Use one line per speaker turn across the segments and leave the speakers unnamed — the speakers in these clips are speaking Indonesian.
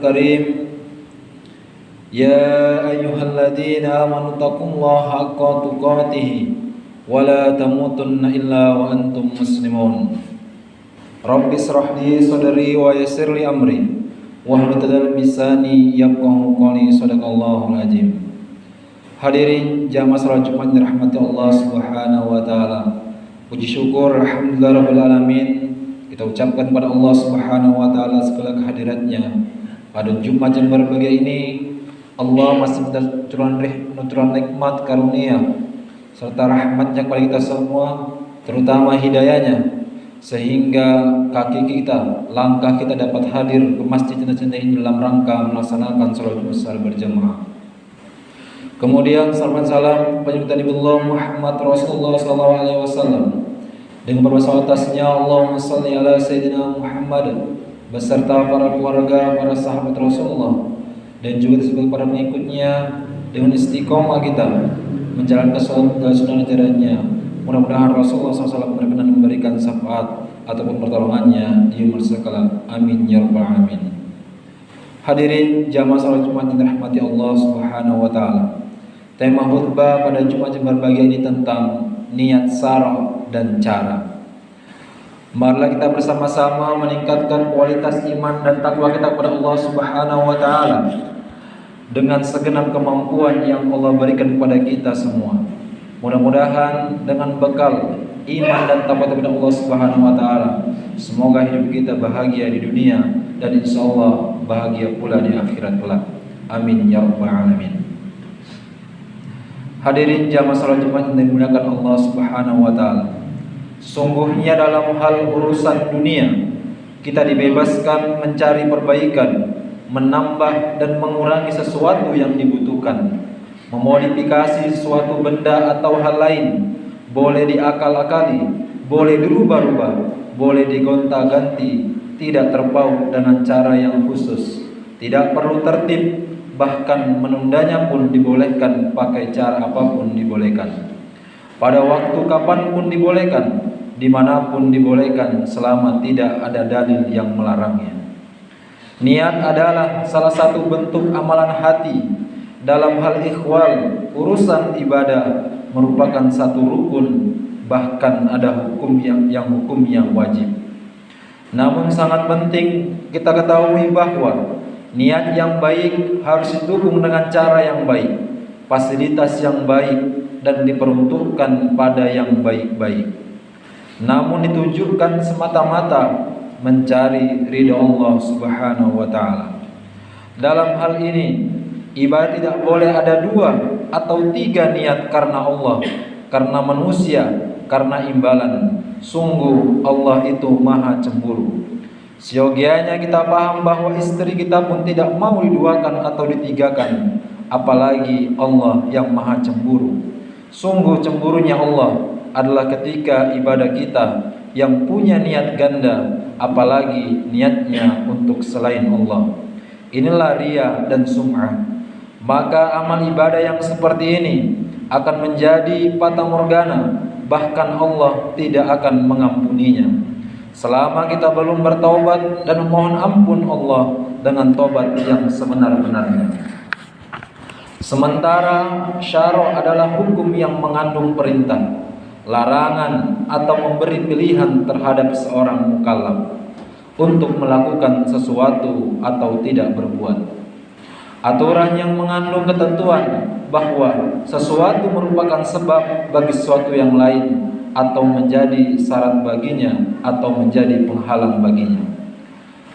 Karim. Ya ayyuhalladzina amanu taqullaha haqqa tuqatih wa la tamutunna illa wa antum muslimun. Rabbi israh li sadri wa yassir li amri wahlul 'uqdatam min lisani yafqahu qawli. Shadaqallahul azim. Hadirin jamaah salat Jumat dirahmati Allah Subhanahu wa taala. Puji syukur alhamdulillah rabbil alamin kita ucapkan kepada Allah Subhanahu wa taala segala kehadiratnya. Pada Jumat yang berbahagia ini Allah masih mencurahkan nikmat karunia serta rahmatnya kepada kita semua, terutama hidayahnya, sehingga kaki kita, langkah kita dapat hadir ke masjid ini dalam rangka melaksanakan salat besar berjamaah. Kemudian salam penyembuhan Nabiullah Muhammad Rasulullah SAW dengan bersalawat atasnya Allahumma shalli ala sayyidina Muhammad beserta para keluarga, para sahabat Rasulullah dan juga sebagai para pengikutnya dengan istiqomah kita menjalankan sunnah ajarannya. Mudah-mudahan Rasulullah SAW berkenan memberikan syafaat ataupun pertolongannya di umur sekala. Amin ya rabbal alamin. Hadirin jamaah salat Jumat yang dirahmati Allah Subhanahu wa taala. Tema khutbah pada Jumat yang berbahagia ini tentang niat, syarat dan cara. Marilah kita bersama-sama meningkatkan kualitas iman dan takwa kita kepada Allah Subhanahu wa taala dengan segenap kemampuan yang Allah berikan kepada kita semua. Mudah-mudahan dengan bekal iman dan takwa kepada Allah Subhanahu wa taala, semoga hidup kita bahagia di dunia dan insyaallah bahagia pula di akhirat kelak. Amin ya rabbal alamin. Hadirin jamaah salat Jumat yang dimuliakan Allah Subhanahu wa taala. Sungguhnya dalam hal urusan dunia kita dibebaskan mencari perbaikan, menambah dan mengurangi sesuatu yang dibutuhkan, memodifikasi suatu benda atau hal lain, boleh diakal-akali, boleh dirubah-rubah, boleh digonta-ganti, tidak terpaut dengan cara yang khusus, tidak perlu tertib, bahkan menundanya pun dibolehkan, pakai cara apapun dibolehkan, pada waktu kapanpun dibolehkan, dimanapun dibolehkan, selama tidak ada dalil yang melarangnya. Niat adalah salah satu bentuk amalan hati. Dalam hal ikhwal, urusan ibadah merupakan satu rukun, bahkan ada hukum yang wajib. Namun sangat penting kita ketahui bahwa niat yang baik harus didukung dengan cara yang baik, fasilitas yang baik, dan diperuntukkan pada yang baik-baik. Namun ditujukan semata-mata mencari ridha Allah Subhanahu wa taala. Dalam hal ini, ibadah tidak boleh ada 2 atau 3 niat karena Allah, karena manusia, karena imbalan. Sungguh Allah itu maha cemburu. Seyogianya kita paham bahwa istri kita pun tidak mau diduakan atau ditigakan, apalagi Allah yang maha cemburu. Sungguh cemburunya Allah adalah ketika ibadah kita yang punya niat ganda, apalagi niatnya untuk selain Allah. Inilah riya dan sum'ah. Maka amal ibadah yang seperti ini akan menjadi fata morgana, bahkan Allah tidak akan mengampuninya selama kita belum bertaubat dan memohon ampun Allah dengan taubat yang sebenar-benarnya. Sementara syara' adalah hukum yang mengandung perintah, larangan atau memberi pilihan terhadap seorang mukallaf untuk melakukan sesuatu atau tidak berbuat. Aturan yang mengandung ketentuan bahwa sesuatu merupakan sebab bagi sesuatu yang lain, atau menjadi syarat baginya, atau menjadi penghalang baginya.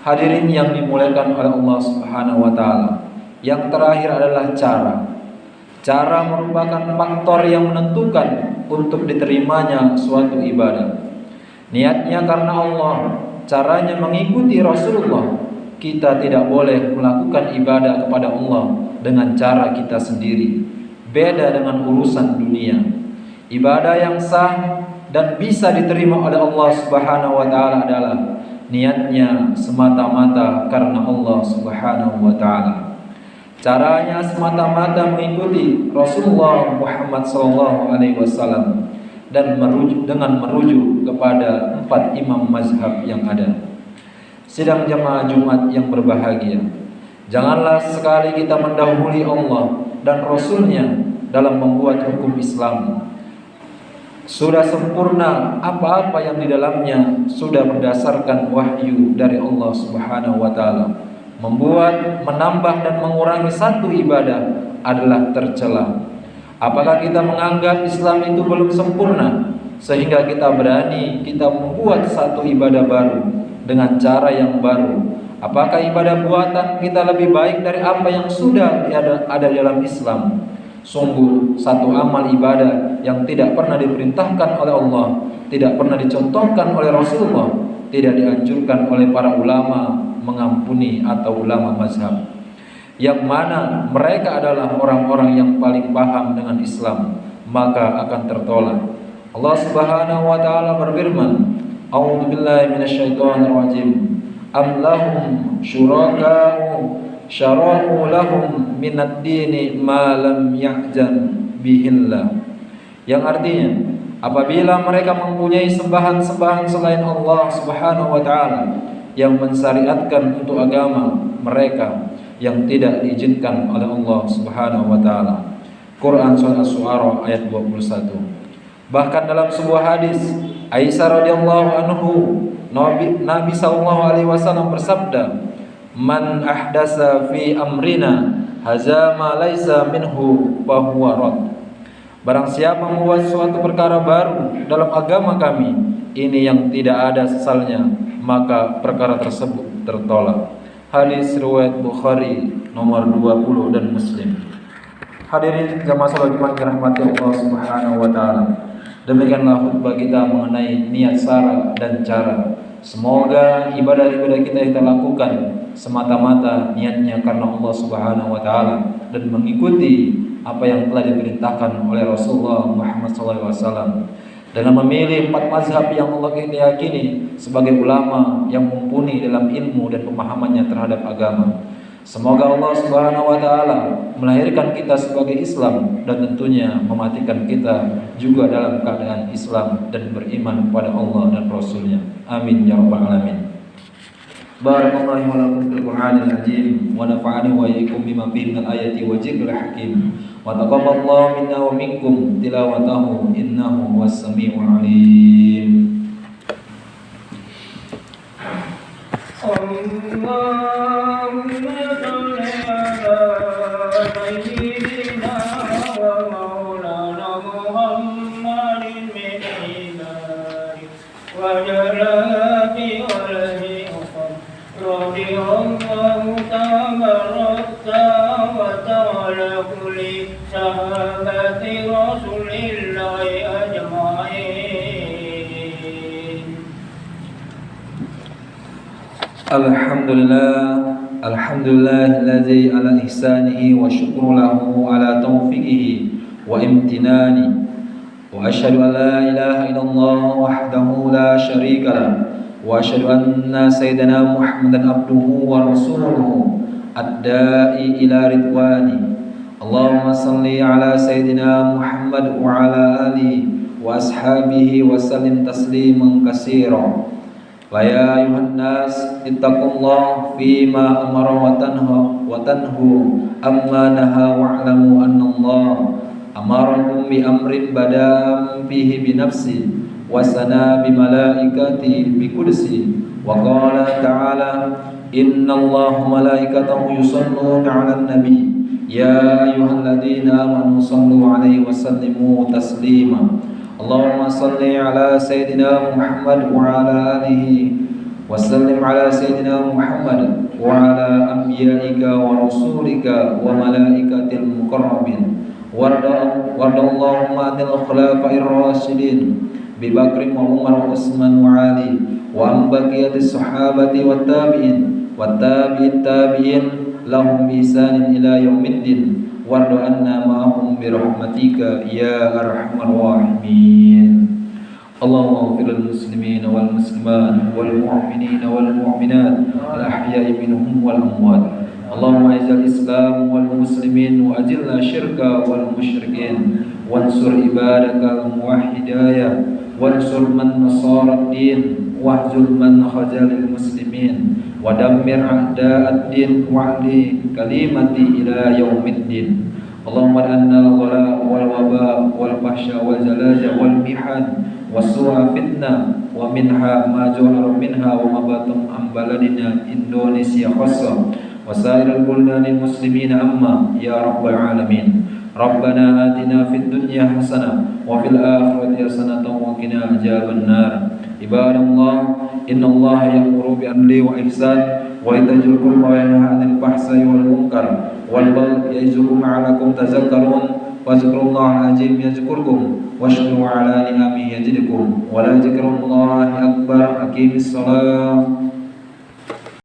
Hadirin yang dimuliakan oleh Allah Subhanahu wa taala, yang terakhir adalah cara. Cara merupakan faktor yang menentukan untuk diterimanya suatu ibadah. Niatnya karena Allah, caranya mengikuti Rasulullah. Kita tidak boleh melakukan ibadah kepada Allah dengan cara kita sendiri. Beda dengan urusan dunia. Ibadah yang sah dan bisa diterima oleh Allah Subhanahu wa taala adalah niatnya semata-mata karena Allah Subhanahu wa taala. Caranya semata-mata mengikuti Rasulullah Muhammad SAW dan merujuk kepada 4 imam mazhab yang ada. Sidang jamaah Jumat yang berbahagia, Janganlah sekali kita mendahului Allah dan Rasul-Nya dalam membuat hukum Islam. Sudah sempurna apa-apa yang di dalamnya sudah berdasarkan wahyu dari Allah Subhanahu wa taala. Membuat, menambah dan mengurangi satu ibadah adalah tercela. Apakah kita menganggap Islam itu belum sempurna sehingga kita berani kita membuat satu ibadah baru dengan cara yang baru? Apakah ibadah buatan kita lebih baik dari apa yang sudah ada dalam Islam? Sungguh satu amal ibadah yang tidak pernah diperintahkan oleh Allah, tidak pernah dicontohkan oleh Rasulullah, tidak dianjurkan oleh para ulama mengampuni atau ulama mazhab, yang mana mereka adalah orang-orang yang paling paham dengan Islam, maka akan tertolak. Allah Subhanahu wa taala berfirman, A'udzu billahi minasyaitonir rajim. Am lahum syuraka'u syara'u lahum minad dini ma lam ya'zan bihillah. Yang artinya, apabila mereka mempunyai sembahan-sembahan selain Allah Subhanahu wa taala yang mensyariatkan untuk agama mereka yang tidak diizinkan oleh Allah Subhanahu wa taala. Quran surah Asy-Syu'ara ayat 21. Bahkan dalam sebuah hadis, Aisyah radhiyallahu anhu, Nabi sallallahu alaihi wasallam bersabda, "Man ahdasa fi amrina haza ma laisa minhu fa huwa rad." Barang siapa membuat suatu perkara baru dalam agama kami, ini yang tidak ada sesalnya, maka perkara tersebut tertolak. Hadis riwayat Bukhari nomor 20 dan Muslim. Hadirin jamaah salat Jumat dirahmati Allah Subhanahu wa taala. Demikianlah khutbah kita mengenai niat sara dan cara. Semoga ibadah-ibadah kita lakukan semata-mata niatnya karena Allah Subhanahu wa taala dan mengikuti apa yang telah diperintahkan oleh Rasulullah Muhammad SAW, dengan memilih 4 mazhab yang Allah yakini sebagai ulama yang mumpuni dalam ilmu dan pemahamannya terhadap agama. Semoga Allah Subhanahu wa taala melahirkan kita sebagai Islam dan tentunya mematikan kita juga dalam keadaan Islam dan beriman kepada Allah dan Rasul-Nya. Amin ya rabbal alamin. Barakallahu wa lakum fil Qur'anil azim wa nafa'ani wa iyyakum bima fihi minal ayati wa dzikril hakim. Wa taqabbalallahu minna wa minkum tilawatahu innahu was-sami'ul 'alim. Allahumma shalli ala sayyidina wa maulana Muhammadin min ibadi wa jalati alaihi radhiyallahu tabaraka wa ta'ala kulli sahabati rasulillahi ajma'in. Alhamdulillahilladzi ala ihsanihi wa syukru lahu ala taufiqihi wa imtinani wa asyhadu an la ilaha illallah wahdahu la syarika lah wa asyhadu anna sayyidana Muhammadan abduhu wa rasuluhu ad-da'i ila ridwani. Allahumma salli ala sayyidina Muhammad wa ala alihi wa ashabihi wa sallim tasliman katsira. Wa ya ayuhan nas ittaqullah fima amara wa tanhu amma naha wa'lamu anna Allah amarakum bi amrin badam fihi bi nafsi wa sana bi malaikati bi kursi wa qala ta'ala inna Allaha malaikatahu yusalluna 'alan nabi ya ayyuhalladzina amanu sallu 'alaihi wa sallimu taslima. Allahumma salli ala sayyidina Muhammad wa ala alihi wa sallim ala sayyidina Muhammad wa ala anbiya'ika wa rasulika wa malaikatil muqarrabin warda Allahumma anil khulafa'ir rasyidin Abi Bakr wa Umar wa Utsman wa Ali wa an baqiyatis sahabati wat tabi'in lahum bi ihsanin ila yaumiddin warda anna ma'ahum bi rahmatika ya arhamar rahimin. Allahumma ighfir lil muslimina wal muslimat wal mu'minina wal mu'minat al ahya'i minhum wal amwat. Allahumma izzil islam wal muslimin wa ajilna syirka wal musyrikin wansur ibadakal muwahhidaya wansur man nasara ad-din wahzul man khajalil muslimin ودمر أعداء الدين واعلي كلمتي إلى يوم الدين. اللهم أن الغلاء والوباء والفحش والزلازل والمحن والسوء فتنة ومنها ما ظهر منها وما بطن عن بلدنا إندونيسيا خاصة وسائر البلدان المسلمين أما يا رب العالمين. ربنا آتنا في الدنيا حسنة وفي الآخرة حسنة وقنا عذاب النار. عباد الله إن الله يأمر بالعدل والإحسان وإيتاء ذي القربى وينهى عن الفحشاء والمنكر والبغي يعظكم لعلكم تذكرون. واذكروا الله العظيم يذكركم واشكروا على نعمه يزدكم ولذكر الله أكبر. أقيموا الصلاة.